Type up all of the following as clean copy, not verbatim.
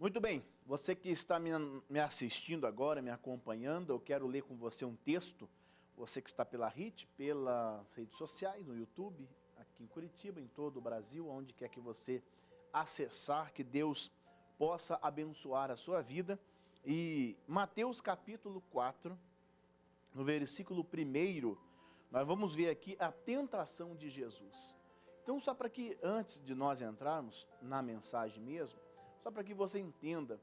Muito bem, você que está me assistindo agora, me acompanhando, eu quero ler com você um texto. Você que está pela RIT, pelas redes sociais, no YouTube, aqui em Curitiba, em todo o Brasil, onde quer que você acessar, que Deus possa abençoar a sua vida. E Mateus capítulo 4, no versículo 1, nós vamos ver aqui a tentação de Jesus. Então, só para que antes de nós entrarmos na mensagem mesmo, só para que você entenda,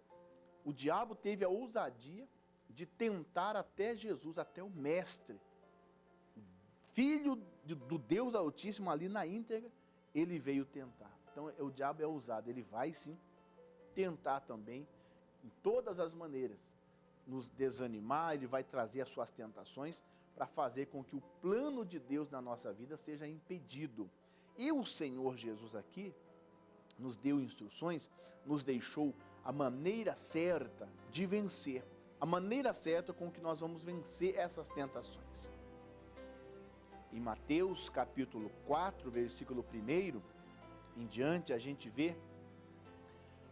o diabo teve a ousadia de tentar até Jesus, até o mestre, filho do Deus Altíssimo ali na íntegra, ele veio tentar. Então o diabo é ousado, ele vai sim tentar também, em todas as maneiras, nos desanimar, ele vai trazer as suas tentações para fazer com que o plano de Deus na nossa vida seja impedido. E o Senhor Jesus aqui nos deu instruções, nos deixou a maneira certa de vencer, a maneira certa com que nós vamos vencer essas tentações. Em Mateus capítulo 4, versículo 1 em diante, a gente vê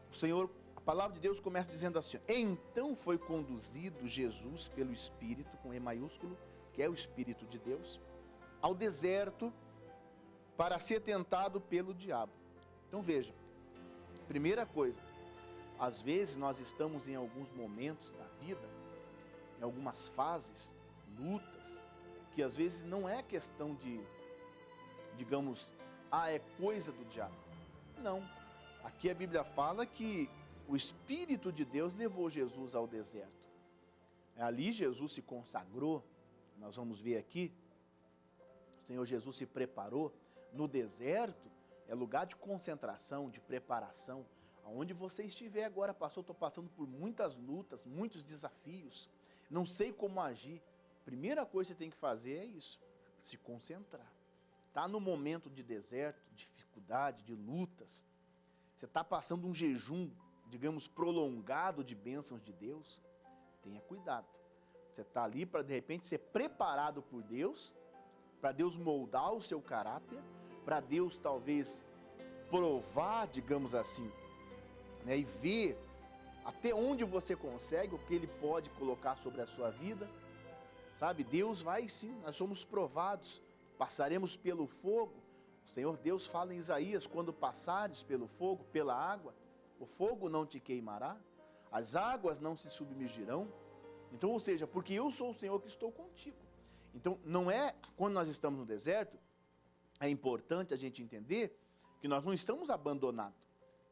o Senhor, a palavra de Deus começa dizendo assim: então foi conduzido Jesus pelo Espírito, com E maiúsculo, que é o Espírito de Deus, ao deserto para ser tentado pelo diabo. Então veja, primeira coisa, às vezes nós estamos em alguns momentos da vida, em algumas fases, lutas, que às vezes não é questão de, digamos, é coisa do diabo. Não. Aqui a Bíblia fala que o Espírito de Deus levou Jesus ao deserto. Ali Jesus se consagrou, nós vamos ver aqui, o Senhor Jesus se preparou. No deserto é lugar de concentração, de preparação. Aonde você estiver agora, pastor, estou passando por muitas lutas, muitos desafios, não sei como agir. Primeira coisa que você tem que fazer é isso, se concentrar. Está no momento de deserto, dificuldade, de lutas, você está passando um jejum, digamos, prolongado de bênçãos de Deus, tenha cuidado. Você está ali para, de repente, ser preparado por Deus, para Deus moldar o seu caráter, para Deus, talvez, provar, digamos assim, né, e ver até onde você consegue, o que Ele pode colocar sobre a sua vida. Sabe, Deus vai sim, nós somos provados, passaremos pelo fogo. O Senhor Deus fala em Isaías: quando passares pelo fogo, pela água, o fogo não te queimará, as águas não se submergirão. Então, ou seja, porque eu sou o Senhor que estou contigo. Então, não é, quando nós estamos no deserto, é importante a gente entender que nós não estamos abandonados.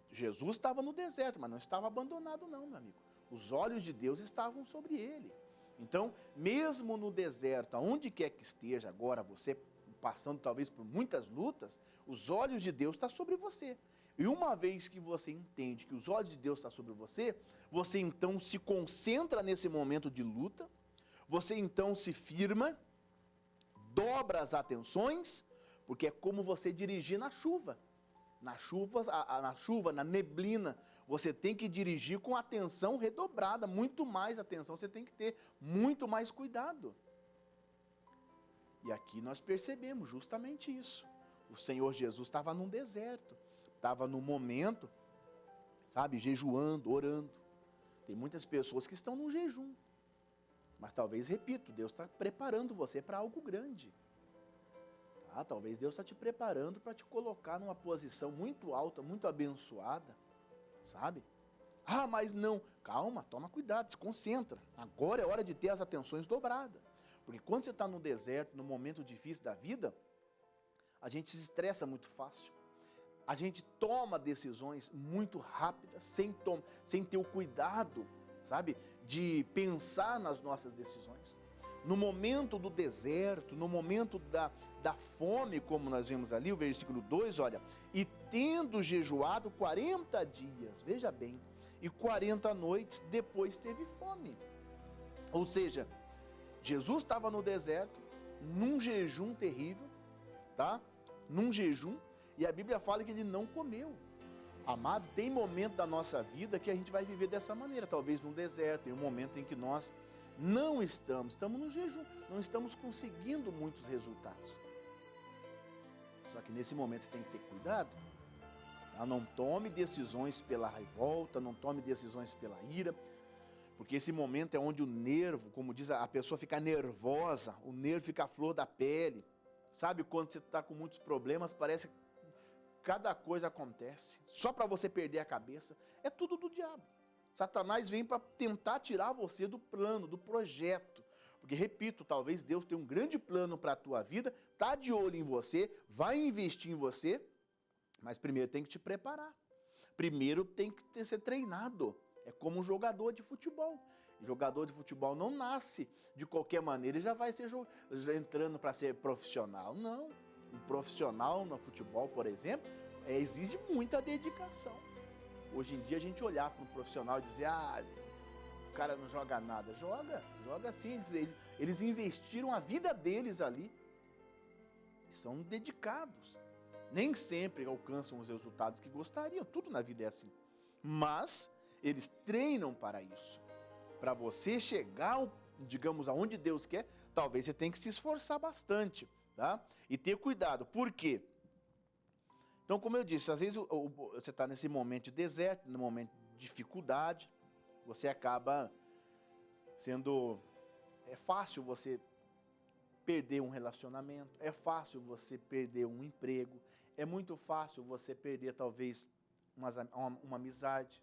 Jesus estava no deserto, mas não estava abandonado não, meu amigo. Os olhos de Deus estavam sobre ele. Então, mesmo no deserto, aonde quer que esteja agora, você passando talvez por muitas lutas, os olhos de Deus estão sobre você. E uma vez que você entende que os olhos de Deus estão sobre você, você então se concentra nesse momento de luta, você então se firma, dobra as atenções, porque é como você dirigir na chuva. Na chuva, na neblina, você tem que dirigir com atenção redobrada, muito mais atenção você tem que ter, muito mais cuidado. E aqui nós percebemos justamente isso. O Senhor Jesus estava num deserto, estava num momento, sabe, jejuando, orando. Tem muitas pessoas que estão num jejum, mas talvez, repito, Deus está preparando você para algo grande. Talvez Deus está te preparando para te colocar numa posição muito alta, muito abençoada, sabe? Mas não, calma, toma cuidado, se concentra. Agora é hora de ter as atenções dobradas. Porque quando você está no deserto, no momento difícil da vida, a gente se estressa muito fácil. A gente toma decisões muito rápidas, sem ter o cuidado, sabe, de pensar nas nossas decisões. No momento do deserto, no momento da fome, como nós vemos ali, o versículo 2, olha, e tendo jejuado 40 dias, veja bem, e 40 noites, depois teve fome. Ou seja, Jesus estava no deserto, num jejum terrível, tá? Num jejum, e a Bíblia fala que ele não comeu. Amado, tem momento da nossa vida que a gente vai viver dessa maneira, talvez no deserto, em um momento em que nós não estamos no jejum, não estamos conseguindo muitos resultados. Só que nesse momento você tem que ter cuidado. Não tome decisões pela revolta, não tome decisões pela ira, porque esse momento é onde o nervo, como diz, a pessoa fica nervosa, o nervo fica à flor da pele. Sabe quando você está com muitos problemas, parece que cada coisa acontece, só para você perder a cabeça. É tudo do diabo. Satanás vem para tentar tirar você do plano, do projeto. Porque, repito, talvez Deus tenha um grande plano para a tua vida, está de olho em você, vai investir em você, mas primeiro tem que te preparar. Primeiro tem que ser treinado. É como um jogador de futebol. Jogador de futebol não nasce de qualquer maneira e já vai ser já entrando para ser profissional. Não. Um profissional no futebol, por exemplo, exige muita dedicação. Hoje em dia a gente olhar para um profissional e dizer, o cara não joga nada. Joga sim. Eles investiram a vida deles ali. São dedicados. Nem sempre alcançam os resultados que gostariam. Tudo na vida é assim. Mas eles treinam para isso. Para você chegar, digamos, aonde Deus quer, talvez você tenha que se esforçar bastante, tá? E ter cuidado. Por quê? Então, como eu disse, às vezes você está nesse momento de deserto, no momento de dificuldade, você acaba sendo... É fácil você perder um relacionamento, é fácil você perder um emprego, é muito fácil você perder, talvez, uma amizade,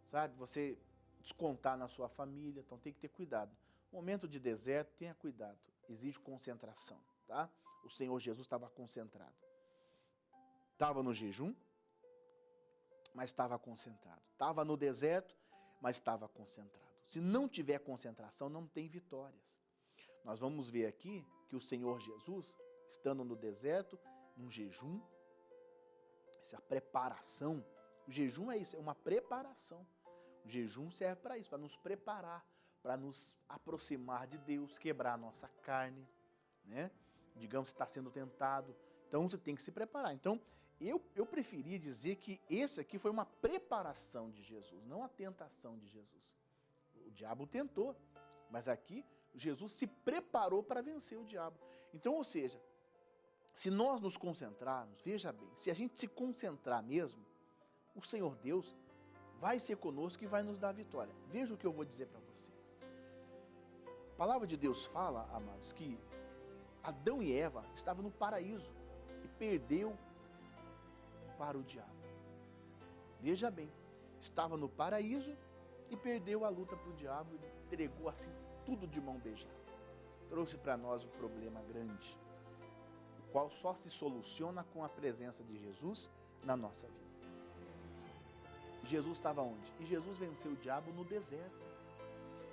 sabe? Você descontar na sua família, então tem que ter cuidado. Momento de deserto, tenha cuidado, exige concentração, tá? O Senhor Jesus estava concentrado. Estava no jejum, mas estava concentrado. Estava no deserto, mas estava concentrado. Se não tiver concentração, não tem vitórias. Nós vamos ver aqui que o Senhor Jesus, estando no deserto, num jejum, essa preparação, o jejum é isso, é uma preparação. O jejum serve para isso, para nos preparar, para nos aproximar de Deus, quebrar a nossa carne, né? Digamos que está sendo tentado, então você tem que se preparar. Então, eu preferia dizer que esse aqui foi uma preparação de Jesus, não a tentação de Jesus. O diabo tentou, mas aqui Jesus se preparou para vencer o diabo. Então, ou seja, se nós nos concentrarmos, veja bem, se a gente se concentrar mesmo, o Senhor Deus vai ser conosco e vai nos dar a vitória. Veja o que eu vou dizer para você. A palavra de Deus fala, amados, que Adão e Eva estavam no paraíso e perdeu para o diabo. Veja bem, estava no paraíso e perdeu a luta para o diabo e entregou assim tudo de mão beijada. Trouxe para nós um problema grande, o qual só se soluciona com a presença de Jesus na nossa vida. Jesus estava onde? E Jesus venceu o diabo no deserto.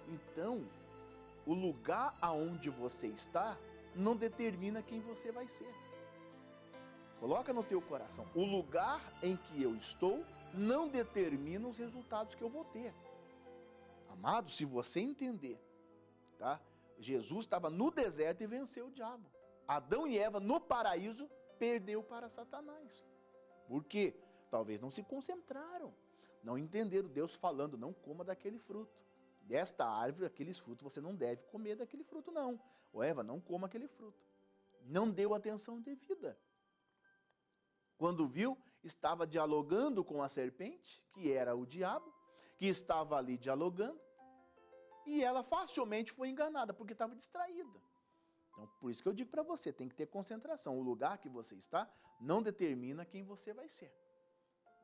Então, o lugar aonde você está não determina quem você vai ser. Coloca no teu coração, o lugar em que eu estou não determina os resultados que eu vou ter. Amado, se você entender, tá? Jesus estava no deserto e venceu o diabo. Adão e Eva no paraíso perdeu para Satanás. Por quê? Talvez não se concentraram, não entenderam Deus falando, não coma daquele fruto. Desta árvore, aqueles frutos, você não deve comer daquele fruto não. Ô Eva, não coma aquele fruto. Não deu atenção devida. Quando viu, estava dialogando com a serpente, que era o diabo, que estava ali dialogando, e ela facilmente foi enganada, porque estava distraída. Então, por isso que eu digo para você, tem que ter concentração. O lugar que você está não determina quem você vai ser.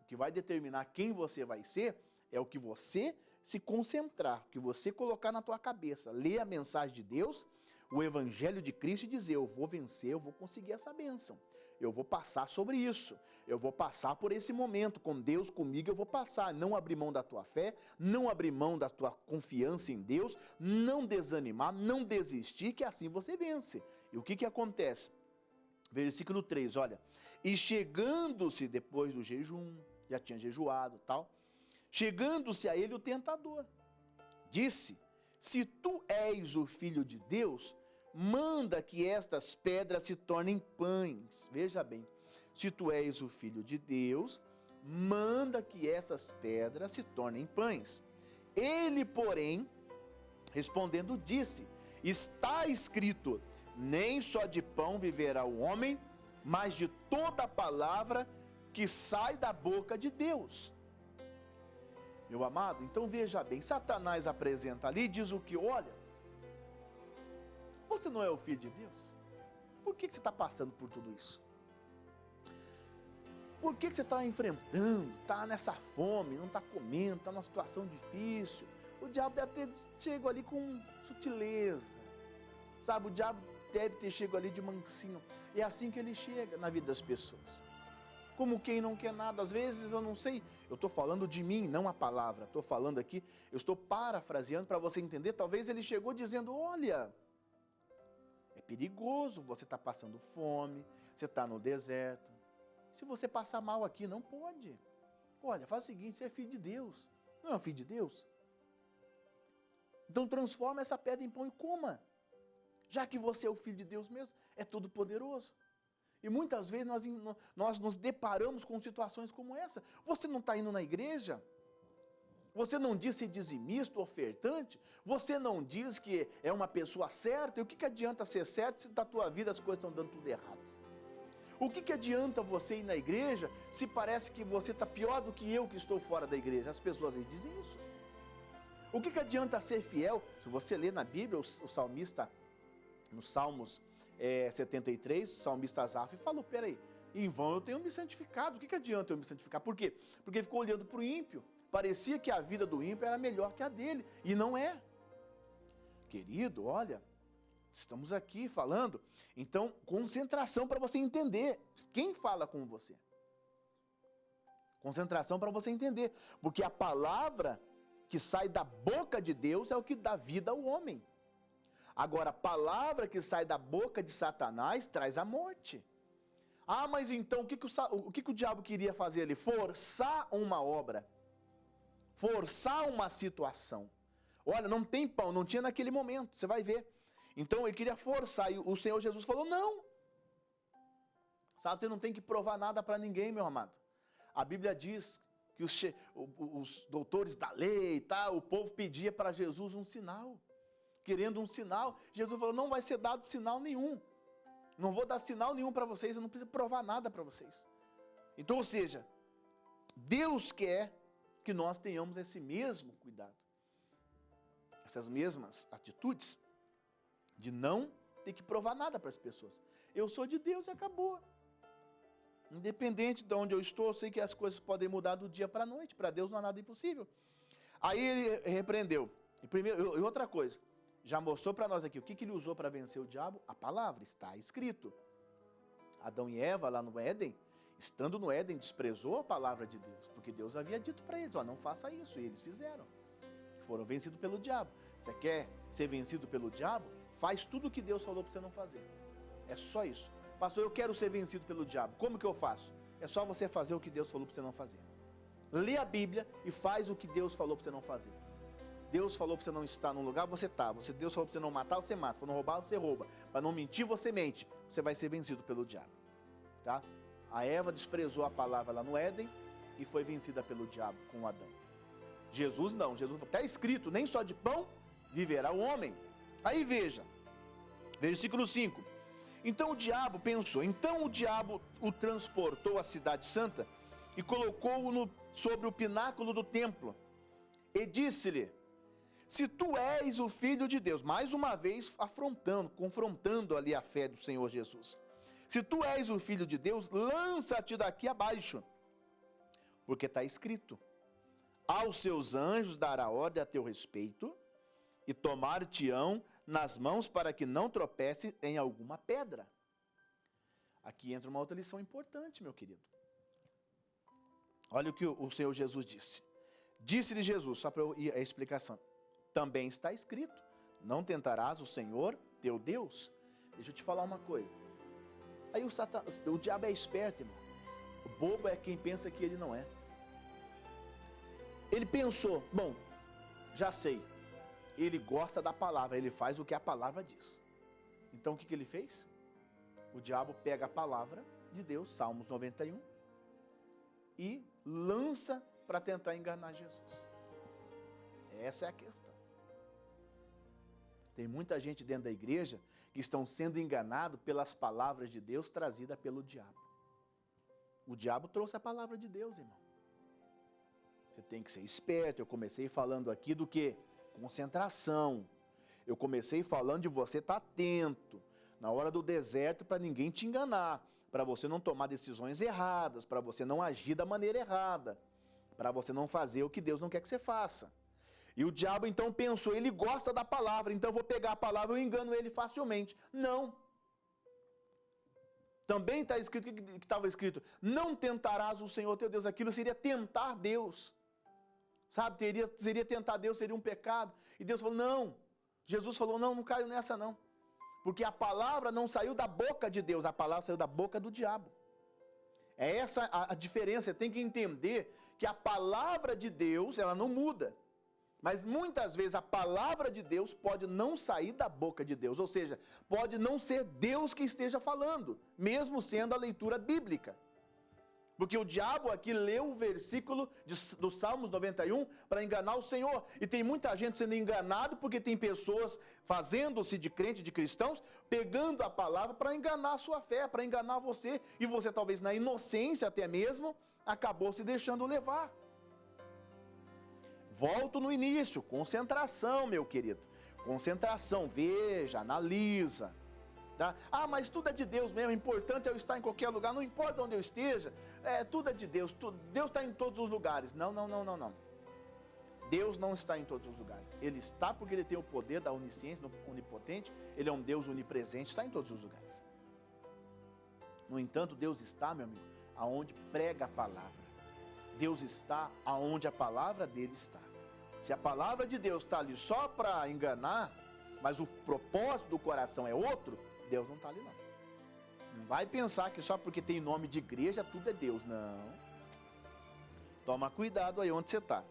O que vai determinar quem você vai ser é o que você se concentrar, o que você colocar na tua cabeça. Ler a mensagem de Deus, o Evangelho de Cristo e dizer, eu vou vencer, eu vou conseguir essa bênção. Eu vou passar sobre isso, eu vou passar por esse momento, com Deus comigo eu vou passar, não abrir mão da tua fé, não abrir mão da tua confiança em Deus, não desanimar, não desistir, que assim você vence. E o que acontece? Versículo 3, olha, e chegando-se depois do jejum, já tinha jejuado tal, chegando-se a ele o tentador, disse, se tu és o Filho de Deus, manda que estas pedras se tornem pães. Veja bem, se tu és o Filho de Deus, manda que essas pedras se tornem pães. Ele, porém, respondendo, disse, está escrito, nem só de pão viverá o homem, mas de toda palavra que sai da boca de Deus. Meu amado, então veja bem, Satanás apresenta ali e diz o que? Olha, você não é o filho de Deus? Por que você está passando por tudo isso? Por que você está enfrentando, está nessa fome, não está comendo, está numa situação difícil? O diabo deve ter chegado ali com sutileza, sabe? O diabo deve ter chegado ali de mansinho. É assim que ele chega na vida das pessoas. Como quem não quer nada. Às vezes eu não sei, eu estou falando de mim, não a palavra. Estou falando aqui, eu estou parafraseando para você entender. Talvez ele chegou dizendo, olha, é perigoso, você está passando fome, você está no deserto. Se você passar mal aqui, não pode. Olha, faz o seguinte, você é filho de Deus. Não é um filho de Deus? Então transforma essa pedra em pão e coma. Já que você é o filho de Deus mesmo, é todo poderoso. E muitas vezes nós nos deparamos com situações como essa. Você não está indo na igreja? Você não diz ser dizimista, ofertante? Você não diz que é uma pessoa certa? E o que adianta ser certo se na tua vida as coisas estão dando tudo errado? O que adianta você ir na igreja se parece que você está pior do que eu que estou fora da igreja? As pessoas aí dizem isso. O que adianta ser fiel? Se você ler na Bíblia, o salmista, nos Salmos 73, o salmista Asaf falou, peraí, em vão eu tenho me santificado, o que adianta eu me santificar? Por quê? Porque ficou olhando para o ímpio, parecia que a vida do ímpio era melhor que a dele, e não é. Querido, olha, estamos aqui falando, então concentração para você entender, quem fala com você? Concentração para você entender, porque a palavra que sai da boca de Deus é o que dá vida ao homem. Agora, a palavra que sai da boca de Satanás traz a morte. Ah, mas então o que o diabo queria fazer ali? Forçar uma obra. Forçar uma situação. Olha, não tem pão, não tinha naquele momento, você vai ver. Então ele queria forçar, e o Senhor Jesus falou, não. Sabe, você não tem que provar nada para ninguém, meu amado. A Bíblia diz que os doutores da lei e tal, o povo pedia para Jesus um sinal. Querendo um sinal, Jesus falou, não vai ser dado sinal nenhum. Não vou dar sinal nenhum para vocês, eu não preciso provar nada para vocês. Então, ou seja, Deus quer que nós tenhamos esse mesmo cuidado. Essas mesmas atitudes de não ter que provar nada para as pessoas. Eu sou de Deus e acabou. Independente de onde eu estou, eu sei que as coisas podem mudar do dia para a noite. Para Deus não há nada impossível. Aí ele repreendeu. E outra coisa, já mostrou para nós aqui o que ele usou para vencer o diabo? A palavra, está escrito. Adão e Eva lá no Éden, estando no Éden, desprezou a palavra de Deus, porque Deus havia dito para eles, não faça isso, e eles fizeram. Foram vencidos pelo diabo. Você quer ser vencido pelo diabo? Faz tudo o que Deus falou para você não fazer. É só isso. Pastor, eu quero ser vencido pelo diabo. Como que eu faço? É só você fazer o que Deus falou para você não fazer. Lê a Bíblia e faz o que Deus falou para você não fazer. Deus falou para você não estar num lugar, você está. Deus falou para você não matar, você mata. Para não roubar, você rouba. Para não mentir, você mente. Você vai ser vencido pelo diabo. Tá? A Eva desprezou a palavra lá no Éden e foi vencida pelo diabo com Adão. Jesus não. Jesus está escrito, nem só de pão viverá o homem. Aí veja, versículo 5. Então o diabo pensou, o transportou à cidade santa e colocou-o sobre o pináculo do templo e disse-lhe, se tu és o Filho de Deus, mais uma vez confrontando ali a fé do Senhor Jesus. Se tu és o Filho de Deus, lança-te daqui abaixo, porque está escrito, aos seus anjos dará ordem a teu respeito e tomar-te-ão nas mãos para que não tropece em alguma pedra. Aqui entra uma outra lição importante, meu querido. Olha o que o Senhor Jesus disse. Disse-lhe Jesus, só para eu ir a explicação. Também está escrito, não tentarás o Senhor teu Deus. Deixa eu te falar uma coisa. Aí o diabo é esperto, irmão. O bobo é quem pensa que ele não é. Ele pensou, bom, já sei. Ele gosta da palavra, ele faz o que a palavra diz. Então o que ele fez? O diabo pega a palavra de Deus, Salmos 91, e lança para tentar enganar Jesus. Essa é a questão. Tem muita gente dentro da igreja que estão sendo enganados pelas palavras de Deus trazidas pelo diabo. O diabo trouxe a palavra de Deus, irmão. Você tem que ser esperto. Eu comecei falando aqui do quê? Concentração. Eu comecei falando de você estar atento na hora do deserto para ninguém te enganar, para você não tomar decisões erradas, para você não agir da maneira errada, para você não fazer o que Deus não quer que você faça. E o diabo então pensou, ele gosta da palavra, então eu vou pegar a palavra e eu engano ele facilmente. Não. Também está escrito, que estava escrito, não tentarás o Senhor teu Deus. Aquilo seria tentar Deus. Sabe, seria tentar Deus, seria um pecado. E Deus falou, não. Jesus falou, não caio nessa não. Porque a palavra não saiu da boca de Deus, a palavra saiu da boca do diabo. É essa a diferença, você tem que entender que a palavra de Deus, ela não muda. Mas muitas vezes a palavra de Deus pode não sair da boca de Deus, ou seja, pode não ser Deus que esteja falando, mesmo sendo a leitura bíblica. Porque o diabo aqui leu o versículo do Salmos 91 para enganar o Senhor. E tem muita gente sendo enganado porque tem pessoas fazendo-se de crente, de cristãos, pegando a palavra para enganar a sua fé, para enganar você. E você talvez na inocência até mesmo, acabou se deixando levar. Volto no início, concentração, meu querido. Concentração, veja, analisa. Tá? Ah, mas tudo é de Deus mesmo, o importante é eu estar em qualquer lugar, não importa onde eu esteja, tudo é de Deus, Deus está em todos os lugares. Não. Deus não está em todos os lugares. Ele está porque Ele tem o poder da onisciência, onipotente, Ele é um Deus onipresente, está em todos os lugares. No entanto, Deus está, meu amigo, aonde prega a palavra. Deus está aonde a palavra dele está. Se a palavra de Deus está ali só para enganar, mas o propósito do coração é outro, Deus não está ali não. Não vai pensar que só porque tem nome de igreja tudo é Deus, não. Toma cuidado aí onde você está.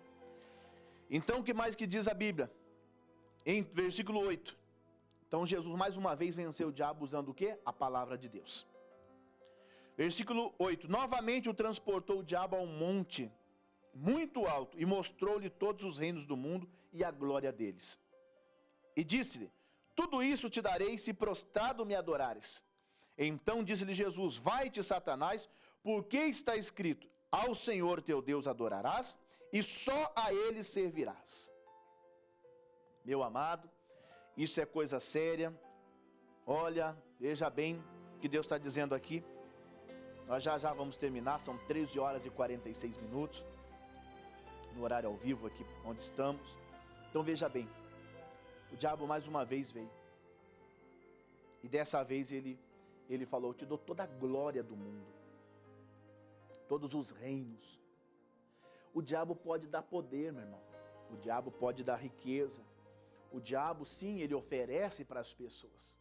Então o que mais que diz a Bíblia? Em versículo 8. Então Jesus mais uma vez venceu o diabo usando o quê? A palavra de Deus. Versículo 8. Novamente o transportou o diabo a um monte muito alto e mostrou-lhe todos os reinos do mundo e a glória deles. E disse-lhe, tudo isso te darei se prostrado me adorares. Então disse-lhe Jesus, vai-te, Satanás, porque está escrito, ao Senhor teu Deus adorarás e só a Ele servirás. Meu amado, isso é coisa séria. Olha, veja bem o que Deus está dizendo aqui. Nós já vamos terminar, são 13 horas e 46 minutos, no horário ao vivo aqui onde estamos. Então veja bem, o diabo mais uma vez veio. E dessa vez ele falou, eu te dou toda a glória do mundo, todos os reinos. O diabo pode dar poder, meu irmão. O diabo pode dar riqueza. O diabo, sim, ele oferece para as pessoas.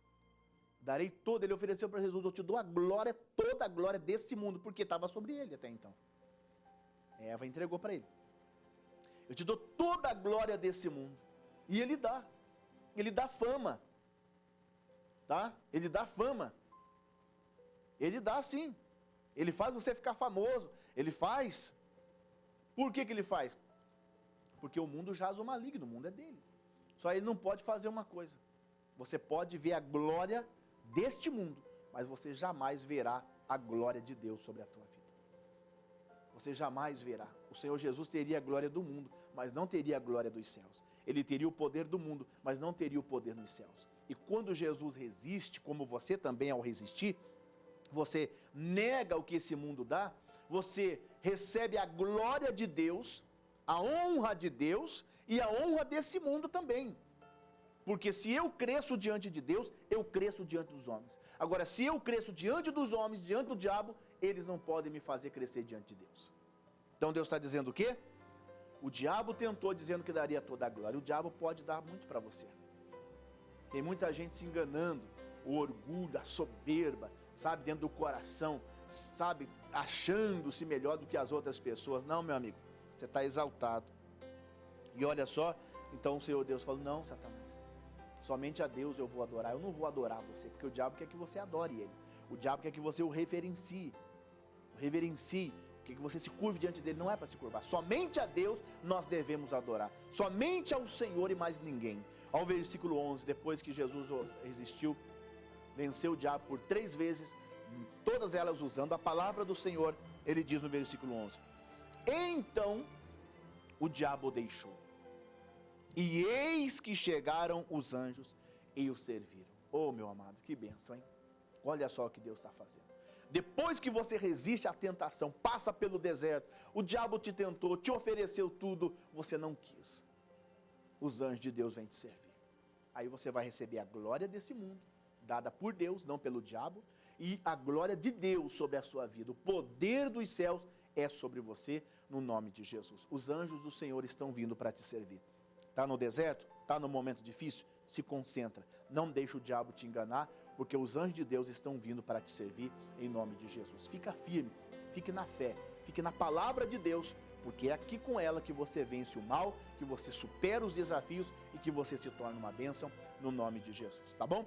Darei todo, ele ofereceu para Jesus, eu te dou a glória, toda a glória desse mundo, porque estava sobre ele até então. Eva entregou para ele. Eu te dou toda a glória desse mundo. E ele dá fama. Tá? Ele dá fama. Ele dá sim. Ele faz você ficar famoso. Ele faz. Por que ele faz? Porque o mundo jaz o maligno, o mundo é dele. Só ele não pode fazer uma coisa. Você pode ver a glória deste mundo, mas você jamais verá a glória de Deus sobre a tua vida. Você jamais verá. O Senhor Jesus teria a glória do mundo, mas não teria a glória dos céus. Ele teria o poder do mundo, mas não teria o poder nos céus. E quando Jesus resiste, como você também ao resistir, você nega o que esse mundo dá, você recebe a glória de Deus, a honra de Deus e a honra desse mundo também. Porque se eu cresço diante de Deus, eu cresço diante dos homens. Agora, se eu cresço diante dos homens, diante do diabo, eles não podem me fazer crescer diante de Deus. Então Deus está dizendo o quê? O diabo tentou dizendo que daria toda a glória. O diabo pode dar muito para você. Tem muita gente se enganando. O orgulho, a soberba, sabe, dentro do coração, sabe, achando-se melhor do que as outras pessoas. Não, meu amigo, você está exaltado. E olha só, então o Senhor Deus falou, não, Satanás, somente a Deus eu vou adorar, eu não vou adorar você, porque o diabo quer que você adore ele. O diabo quer que você o reverencie, quer que você se curve diante dele, não é para se curvar. Somente a Deus nós devemos adorar, somente ao Senhor e mais ninguém. Ao versículo 11, depois que Jesus resistiu, venceu o diabo por 3 vezes, todas elas usando a palavra do Senhor. Ele diz no versículo 11: então o diabo deixou, e eis que chegaram os anjos e o serviram. Oh, meu amado, que bênção, hein? Olha só o que Deus está fazendo. Depois que você resiste à tentação, passa pelo deserto, o diabo te tentou, te ofereceu tudo, você não quis. Os anjos de Deus vêm te servir. Aí você vai receber a glória desse mundo, dada por Deus, não pelo diabo, e a glória de Deus sobre a sua vida. O poder dos céus é sobre você, no nome de Jesus. Os anjos do Senhor estão vindo para te servir. Está no deserto? Está no momento difícil? Se concentra. Não deixe o diabo te enganar, porque os anjos de Deus estão vindo para te servir, em nome de Jesus. Fica firme, fique na fé, fique na palavra de Deus, porque é aqui com ela que você vence o mal, que você supera os desafios e que você se torna uma bênção, no nome de Jesus. Tá bom?